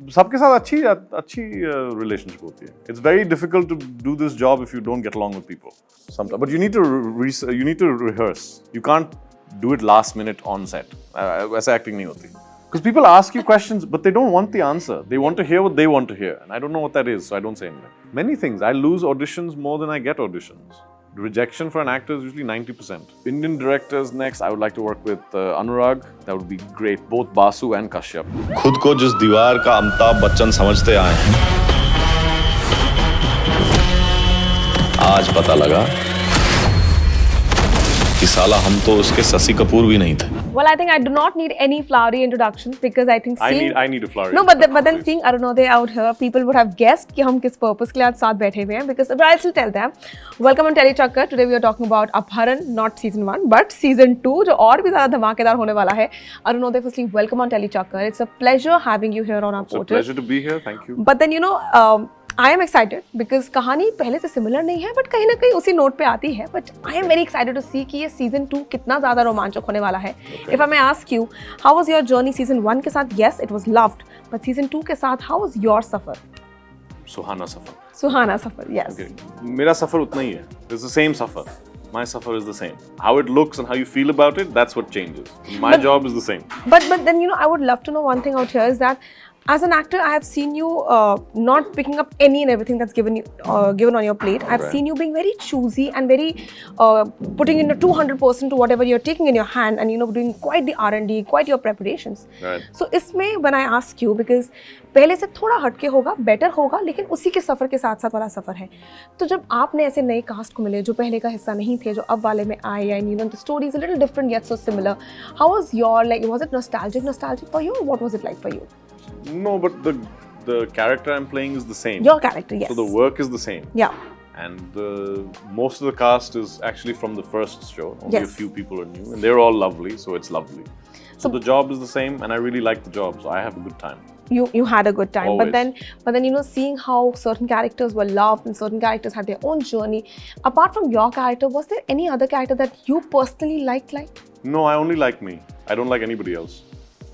सबके साथ अच्छी relationship होती है. It's very difficult to do this job if you don't get along with people. Sometimes, but you need to rehearse. You can't do it last minute on set. वैसे acting नहीं होती. Because people ask you questions, but they don't want the answer. They want to hear what they want to hear, and I don't know what that is, so I don't say anything. Many things. I lose auditions more than I get auditions. Rejection for an actor is usually 90%. Indian directors next, I would like to work with Anurag. That would be great. Both Basu and Kashyap. खुद को जिस दीवार का अमिताभ बच्चन समझते आए हैं, आज पता लगा कि साला हम तो उसके शशि कपूर भी नहीं थे. Well, I think I do not need any flowery introductions because I think seeing... I need a flowery. No, but then seeing Arunoday out here, people would have guessed कि हम किस purpose के लिए आज साथ बैठे हुए हैं. Because but I'll still tell them. Welcome on Telly Chakkar. Today we are talking about Apharan, not season 1, but season 2, जो और भी ज़्यादा धमाकेदार होने वाला है. Arunoday, firstly, welcome on Telly Chakkar. It's a pleasure having you here on our portal. It's a pleasure to be here. Thank you. But then you know. I am excited because कहानी पहले से similar नहीं है but कहीं ना कहीं उसी note पे आती है but I am very excited to see कि ये सीजन 2 कितना ज़्यादा रोमांचक होने वाला है. If I may ask you how was your journey season 1 के साथ. Yes it was loved but season 2 के साथ how was your suffer. Suhana suffer. Yes मेरा सफर उतना ही है. It's the same suffer. My suffer is the same. How it looks and how you feel about it, that's what changes. My job is the same. But then you know I would love to know one thing out here is that as an actor, I have seen you not picking up any and everything that's given on your plate. I've seen you being very choosy and very putting in a 200% to whatever you're taking in your hand, and you know doing quite the R&D, quite your preparations. Right. So इसमें when I ask you, because पहले से थोड़ा हटके होगा, better होगा, लेकिन उसी के सफर के साथ साथ वाला सफर है. तो जब आपने ऐसे नए कास्ट को मिले जो पहले का हिस्सा नहीं थे, जो अब वाले में आए, and you know the story is a little different yet so similar. How was your was it nostalgic for you, or what was it like for you? No, but the character I'm playing is the same. Your character, yes. So the work is the same. Yeah. And most of the cast is actually from the first show. Only Yes. a few people are new, and they're all lovely, so it's lovely. So the job is the same, and I really like the job, so I have a good time. You had a good time. Always. But then you know seeing how certain characters were loved and certain characters had their own journey. Apart from your character, was there any other character that you personally liked? No, I only like me. I don't like anybody else.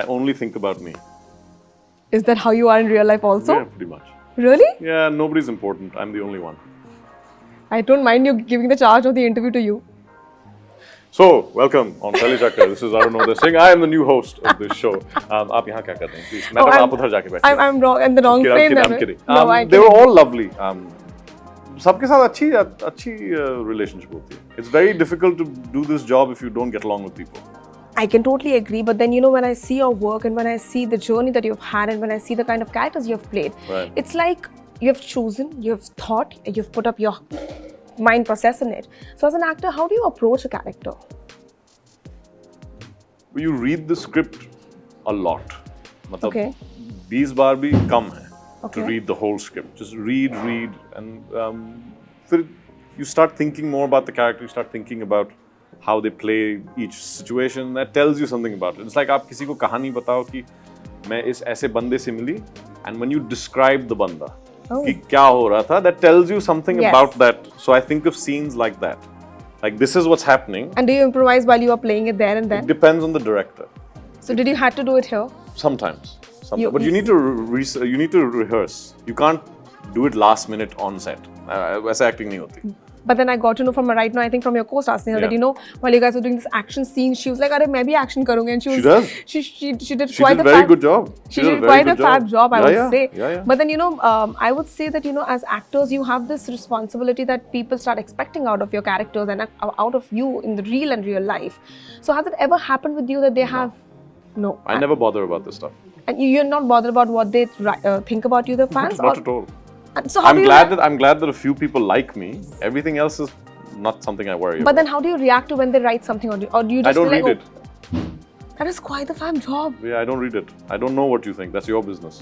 I only think about me. Is that how you are in real life also? Yeah, pretty much. Really? Yeah, nobody's important. I'm the only one. I don't mind you giving the charge of the interview to you. So, welcome on Telly Chakkar. This is Arunoday Singh. I am the new host of this show. आप यहाँ क्या कर रहे हैं? Please, madam आप उधर जाके बैठिए. I'm wrong in the wrong frame. I'm kidding. They were all lovely. सबके साथ अच्छी relationship होती है. It's very difficult to do this job if you don't get along with people. I can totally agree, but then you know when I see your work and when I see the journey that you've had and when I see the kind of characters you've played, right. It's like you've chosen, you've thought, you've put up your mind process in it. So as an actor, how do you approach a character? You read the script a lot. मतलब Okay. 20 बार भी कम है Okay. to read the whole script. Just read, and फिर you start thinking more about the character. You start thinking about how they play each situation. That tells you something about it. It's like आप किसी को कहानी बताओ कि मैं इस ऐसे बंदे से मिली, and when you describe the बंदा कि क्या हो रहा था, that tells you something about that. So I think of scenes like that. Like this is what's happening. And do you improvise while you are playing it there and then? It depends on the director. So did you have to do it here? Sometimes. But you need to rehearse. You can't do it last minute on set. वैसे acting नहीं होती. But then I got to know from right now, I think from your co-star Sneha, that you know while you guys were doing this action scene, she was like, "अरे मैं भी action करूँगी," and she does. She did quite a very good job. She did quite a fab job, I would say. Yeah. But then you know, I would say that you know, as actors, you have this responsibility that people start expecting out of your characters and out of you in the real life. So has it ever happened with you that they have? No. I never bother about this stuff. And you're not bothered about what they think about you, the fans? Not at all. And so I'm glad that a few people like me. Everything else is not something I worry about. But then how do you react to when they write something on you? Or do you just I don't read it. That is quite the fab job. Yeah, I don't read it. I don't know what you think. That's your business.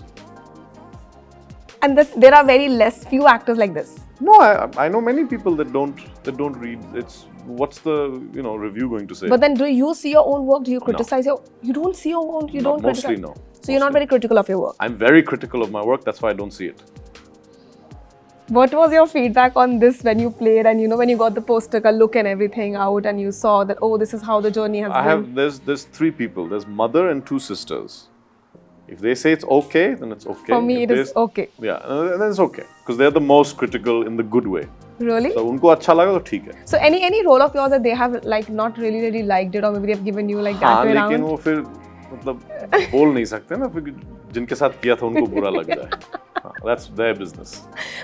And there are very few actors like this. No, I know many people that don't read. It's what's the review going to say? But then do you see your own work? Do you criticize you don't see your own? You don't mostly criticize? no. So you're not very critical of your work. I'm very critical of my work. That's why I don't see it. What was your feedback on this when you played and when you got the poster look and everything out and you saw that this is how the journey has been? There's 3 people. There's mother and 2 sisters. If they say it's okay, then it's okay. For me, If it is okay. Yeah, then it's okay. Because they're the most critical in the good way. Really? So उनको अच्छा लगा तो ठीक है. So any role of yours that they have like not really liked it, or maybe they've given you like that हाँ, way लेकिन around? वो फिर मतलब बोल नहीं सकते ना, फिर जिनके साथ किया था उनको बुरा लग जाए. That's their business.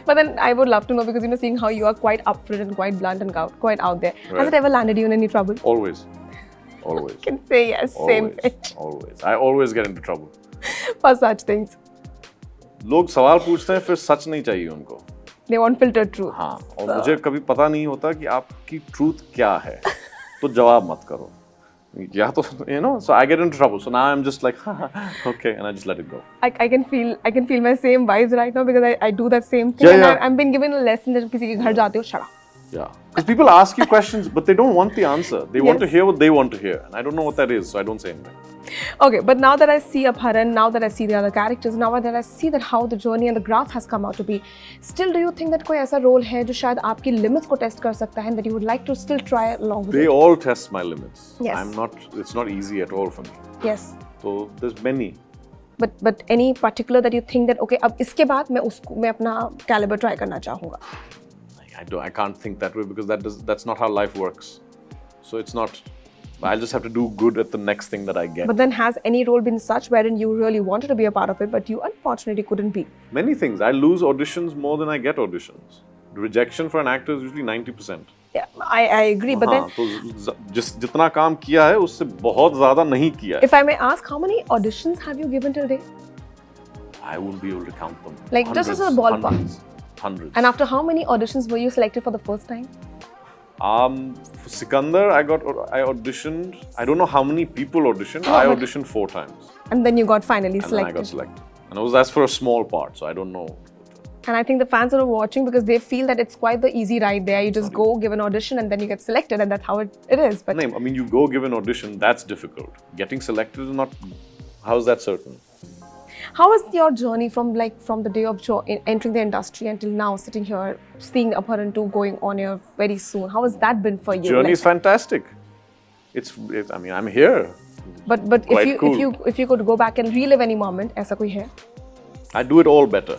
But then I would love to know, because seeing how you are quite upfront and quite blunt and quite out there. Right. Has it ever landed you in any trouble? Always. I can say yes, same fit. Always. I always get into trouble. For such things. लोग सवाल पूछते हैं, फिर सच नहीं चाहिए उनको. They want filtered truth. हाँ, और मुझे कभी पता नहीं होता कि आपकी truth क्या है, तो जवाब मत करो. या तो, so I get into trouble. So now I'm just like, okay, and I just let it go. I can feel my same vibes right now, because I do that same thing. Yeah, and I'm been given a lesson that किसी के घर जाते हो, shut up. Yeah, because people ask you questions, but they don't want the answer. They want to Yes. hear what they want to hear, and I don't know what that is, so I don't say anything. Okay, but now that I see Apharan, now that I see the other characters, now that I see that how the journey and the graph has come out to be, still do you think that कोई ऐसा role है जो शायद आपकी limits को test कर सकता है, and that you would like to still try along with They it? all test my limits. Yes. It's not easy at all for me. Yes. So there's many. But any particular that you think that okay, अब इसके बाद मैं अपना caliber try करना चाहूँगा? I can't think that way, because that's not how life works. So it's not. I'll just have to do good at the next thing that I get. But then has any role been such wherein you really wanted to be a part of it, but you unfortunately couldn't be? Many things. I lose auditions more than I get auditions. The rejection for an actor is usually 90%. Yeah, I agree. But then, तो जितना काम किया है उससे बहुत ज़्यादा नहीं किया है. if I may ask, how many auditions have you given till date? I won't be able to count them. Like, just as a ballpark. Hundreds. And after how many auditions were you selected for the first time? For Sikandar, I auditioned. I don't know how many people auditioned. I auditioned 4 times. And then you got finally And selected. then I got selected. And that's for a small part, so I don't know. And I think the fans are watching because they feel that it's quite the easy ride there. You just go, give an audition, and then you get selected, and that's how it is. But No, I mean, you go give an audition, that's difficult. Getting selected is not. How is that certain? how was your journey from the day of entering the industry until now, sitting here, seeing Apharan 2 going on here very soon? How has that been for you? Journey is fantastic. I mean, I'm here. But Quite cool. if you could go back and relive any moment, ऐसा कोई है? I do it all better.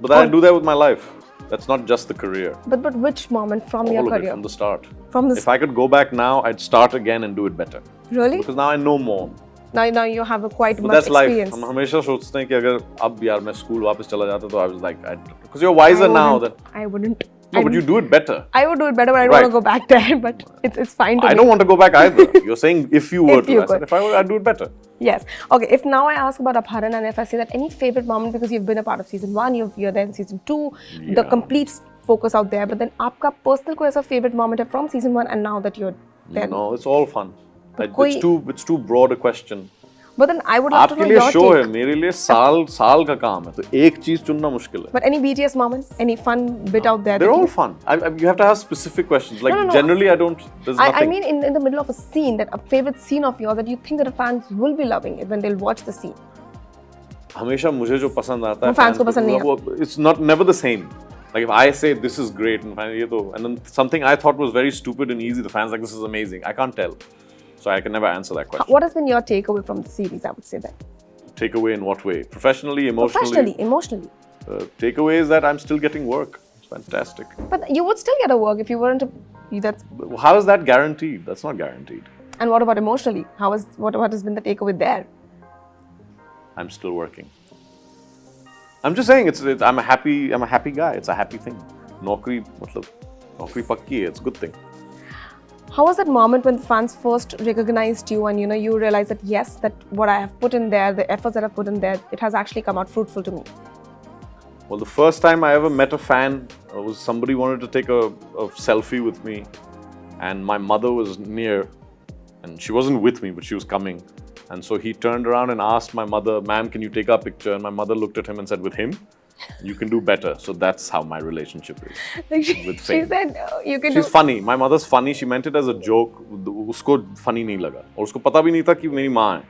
But I do that with my life. That's not just the career. But which moment from All your of it career? from the start. From the If I could go back now, I'd start again and do it better. Really? Because now I know more. Now you have a quite But much that's life. experience. हम हमेशा सोचते हैं कि अगर अब यार मैं school वापस चला जाता तो I was like, because you're wiser now than. I wouldn't. No, but you do it better. I would do it better, but I don't want to go back there. But it's fine to I me. don't want to go back either. You're saying if you were If to. you I said could. if I were, I'd do it better. Yes. Okay. If now I ask about Apharan, and if I say that any favorite moment, because you've been a part of season 1, you're there in season 2, the complete focus out there. But then, आपका personal कोई ऐसा favorite moment है from season 1 and now that you're there? No, it's all fun. कोई- It's too broad a question. But then I would love to आपके know लिए your show है, take. मेरे लिए साल का काम है, तो एक चीज चुनना मुश्किल है. But any BTS moment, any fun bit out there? They're that all you- fun. You have to ask specific questions. Like No. generally, I don't. There's I nothing. mean in the middle of a scene, that a favorite scene of yours that you think that the fans will be loving it when they'll watch the scene. हमेशा मुझे जो पसंद आता है वो fans को पसंद नहीं वो it's never the same. Like if I say this is great and then something I thought was very stupid and easy, the fans like this is amazing. I can't tell, so I can never answer that question. What has been your takeaway from the series? I would say that. Takeaway in what way? Professionally, emotionally. Professionally, emotionally. Takeaway is that I'm still getting work. It's fantastic. But you would still get a work if you weren't. That's. How is that guaranteed? That's not guaranteed. And what about emotionally? What has been the takeaway there? I'm still working. I'm just saying I'm a happy guy. It's a happy thing. Naukri pakki hai. It's a good thing. How was that moment when the fans first recognized you and you realized that yes, that what I have put in there, the efforts that I've put in there, it has actually come out fruitful to me? Well, the first time I ever met a fan was somebody wanted to take a selfie with me, and my mother was near, and she wasn't with me, but she was coming. And so he turned around and asked my mother, "Ma'am, can you take our picture?" And my mother looked at him and said, "With him, you can do better." So that's how my relationship is. Like she fame. said, you can She's do. funny. My mother's funny. She meant it as a joke. उसको funny नहीं लगा, और उसको पता भी नहीं था कि मेरी माँ है.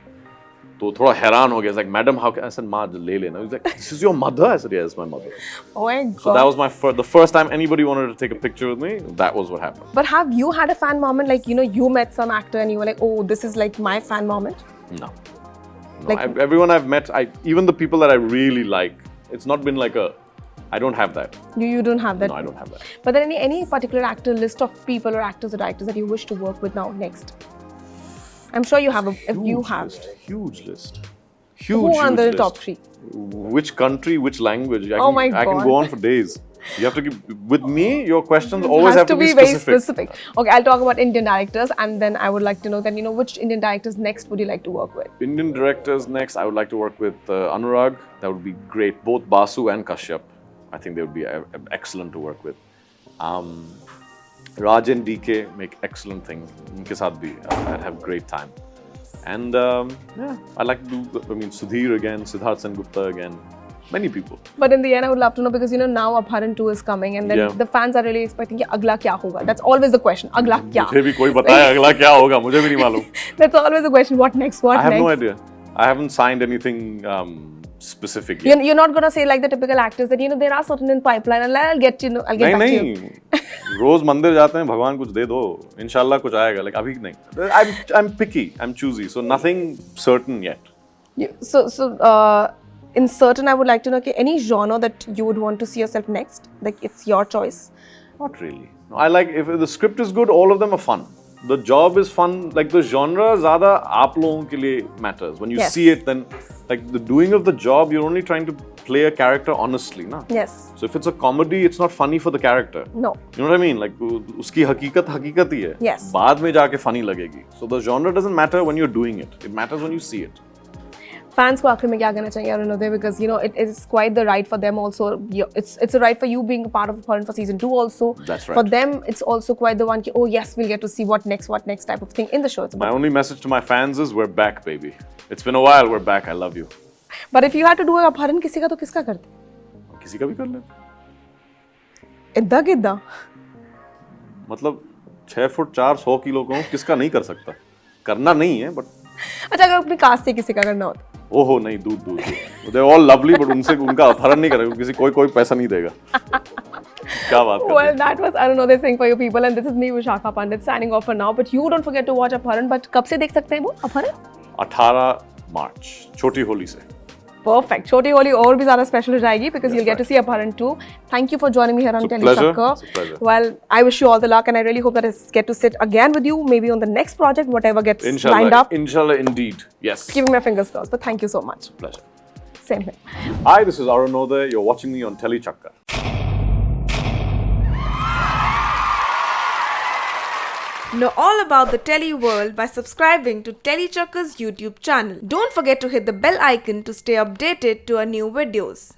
तो थोड़ा हैरान हो गया. It's like, "Madam, how can I said, माँ ले लेना?" He's like, "This is your mother?" I said, "Yes, my mother." Oh my God. So that was the first time anybody wanted to take a picture with me. That was what happened. But have you had a fan moment, like you met some actor and you were like, oh, this is like my fan moment? No. No, everyone I've met, even the people that I really like, it's not been like I don't have that. You don't have that? No, I don't have that. But then any particular actor list of people or actors or directors that you wish to work with now next? I'm sure you have Huge list. Who are the top 3? Which country, which language? My God. I can go on for days. You have to give, with me, your questions always have to be very specific. Okay, I'll talk about Indian directors, and then I would like to know then, which Indian directors next would you like to work with? Indian directors next, I would like to work with Anurag. That would be great. Both Basu and Kashyap. I think they would be excellent to work with. Raj and DK make excellent things. Unke saath bhi, I'd have great time. And I'd like to do, Sudhir again, Siddharth Sengupta again. Many people. But in the end, I would love to know because now Apharan 2 is coming and then the fans are really expecting कि अगला क्या होगा. That's always the question. अगला क्या? मुझे भी कोई बताए अगला क्या होगा मुझे भी नहीं मालूम. That's always the question. What next? What next? I have no idea. I haven't signed anything specific yet. You're not gonna say like the typical actors that there are certain in pipeline and I'll get back to you. नहीं. रोज मंदिर जाते हैं भगवान कुछ दे दो. इंशाल्लाह कुछ आएगा. Like अभी नहीं. I'm picky. I'm choosy. So nothing certain yet. In certain, I would like to know any genre that you would want to see yourself next. Like it's your choice. Not really. No, I like if the script is good, all of them are fun. The job is fun. Like the genre, ज़्यादा आप लोगों के लिए matters. When you see it, then like the doing of the job, you're only trying to play a character honestly, na? Yes. So if it's a comedy, it's not funny for the character. No. You know what I mean? Like उसकी हकीकत ही है. Yes. बाद में जाके funny लगेगी. So the genre doesn't matter when you're doing it. It matters when you see it. Fans को आखिर में क्या कहना चाहिए Arunoday because it is quite the right for them also. It's a right for you being a part of Apharan for season 2 also. That's right. For them, it's also quite the one. Oh yes, we'll get to see what next type of thing in the show. My only message to my fans is we're back, baby. It's been a while. We're back. I love you. But if you had to do a Apharan किसी का तो किसका करते? किसी का भी कर ले. इद्दा किद्दा? मतलब 6 फुट 4 100 किलो को किसका नहीं कर सकता. करना नहीं है but. अच्छा अगर अपनी कास्ट से किसी का करना होता? ओहो नहीं दूर they're all lovely but उनका अपहरण नहीं करेगा किसी कोई पैसा नहीं देगा क्या बात कर Well, that was Arunoday Singh for you people and this is me Vishakha Pandit signing off for now but you don't forget to watch Apharan but कब से देख सकते हैं वो Apharan 18 मार्च छोटी होली से Perfect. छोटी होली और भी ज़्यादा special हो जाएगी because you'll get to see Apharan 2. Thank you for joining me here on Telly Chakkar. It's a pleasure. Well, I wish you all the luck and I really hope that I get to sit again with you maybe on the next project, whatever gets lined up. Inshallah, indeed. Yes. Keeping my fingers crossed. But thank you so much. Pleasure. Same here. Hi, this is Arunoday. You're watching me on Telly Chakkar. Know all about the Telly world by subscribing to Telly Chakkar's YouTube channel. Don't forget to hit the bell icon to stay updated to our new videos.